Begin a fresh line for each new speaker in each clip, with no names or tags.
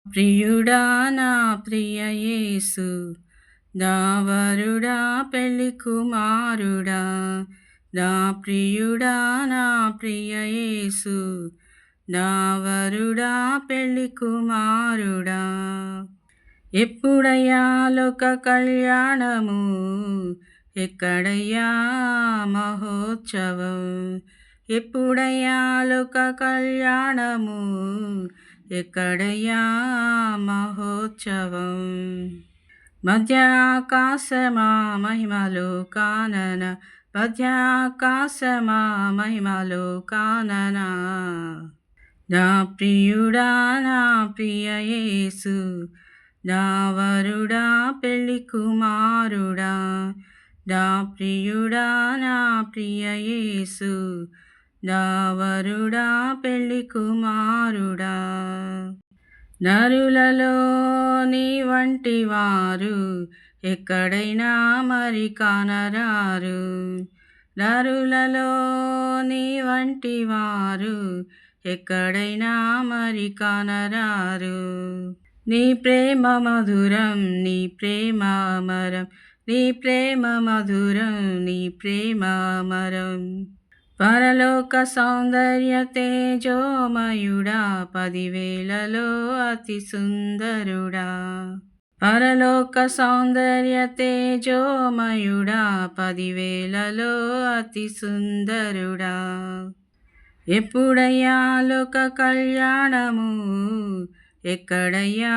ప్రియుడా నా ప్రియ యేసు, నా వరుడా పెళ్లి కుమారుడా, నా ప్రియుడా నా ప్రియ యేసు, నా వరుడా పెళ్లి కుమారుడా. ఎప్పుడయ్యా లోక కళ్యాణము, ఎక్కడయ్యా మహోత్సవం, ఎప్పుడయ్యా లోక కళ్యాణము, ఎక్కడయ్యా మహోత్సవం. మధ్యాకాశమా మహిమలో కానన, మధ్యాకాశమా మహిమలో కానన, నా ప్రియుడా నా ప్రియ యేసు, నా వరుడా పెళ్లి కుమారుడా, నా ప్రియుడా నా ప్రియ యేసు, నా వరుడా పెళ్లి కుమారుడా. నరులలో నీ వంటి వారు ఎక్కడైనా మరి కానరారు, నరులలో నీ వంటి వారు ఎక్కడైనా మరి కానరారు. నీ ప్రేమ మధురం, నీ ప్రేమ అమరం, నీ ప్రేమ మధురం, నీ ప్రేమ అమరం. పరలోక సౌందర్య తేజోమయుడా, 10,000లో అతి సుందరుడా. పరలోక సౌందర్య తేజోమయుడా, 10,000లో అతి సుందరుడా. ఎప్పుడయ్యా లోక కళ్యాణము, ఎక్కడయ్యా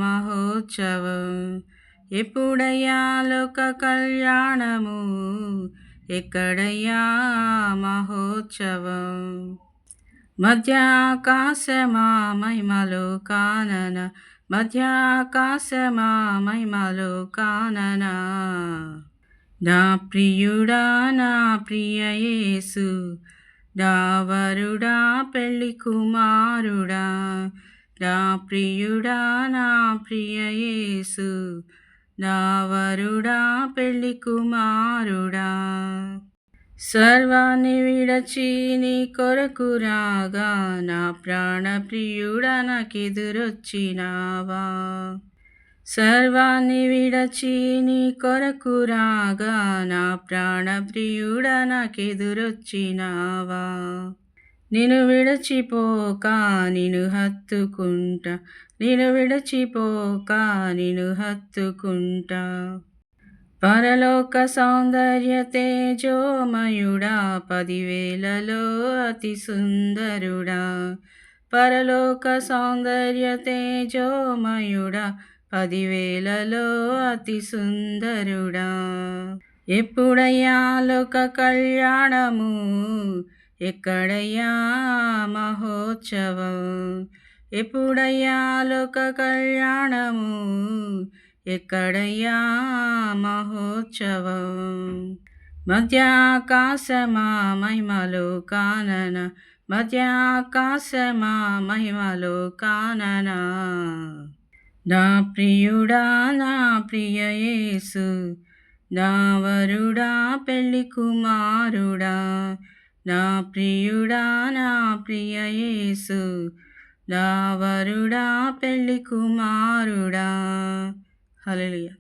మహోత్సవం, ఎప్పుడయ్యా లోక కళ్యాణము, ఎక్కడయ్యా మహోత్సవం. మధ్యాకాశమా మహిమలో కానన, మధ్యాకాశమా మహిమలో కానన, నా ప్రియుడా నా ప్రియ యేసు, నా వరుడా పెళ్లి కుమారుడా, నా ప్రియుడా నా ప్రియ యేసు, నా వరుడా పెళ్లి కుమారుడా. సర్వాన్ని విడచి నీ కొరకు రాగా, నా ప్రాణ ప్రియుడా నాకెదురొచ్చినావా. సర్వాన్ని విడచి నీ కొరకు రాగా, నా ప్రాణ ప్రియుడా నాకెదురొచ్చినావా. నిన్ను విడచిపోక నిన్ను హత్తుకుంటా, నిన్ను విడచిపోక నిన్ను హత్తుకుంటా. పరలోక సౌందర్య తేజోమయుడా, 10,000లో అతి సుందరుడా. పరలోక సౌందర్య తేజోమయుడా, 10,000లో అతి సుందరుడా. ఎప్పుడయ్యా లోక కళ్యాణము, ఎక్కడయ్యా మహోత్సవం, ఎప్పుడయ్యా లోక కళ్యాణము, ఎక్కడయ్యా మహోత్సవం. మధ్యాకాశమా మహిమలో కానన, మధ్యాకాశమా మహిమలో కానన, నా ప్రియుడా నా ప్రియ యేసు, నా వరుడా పెళ్లి కుమారుడా, నా ప్రియుడా నా ప్రియ యేసు, నా వరుడా పెళ్లి కుమారుడా. హల్లెలూయా.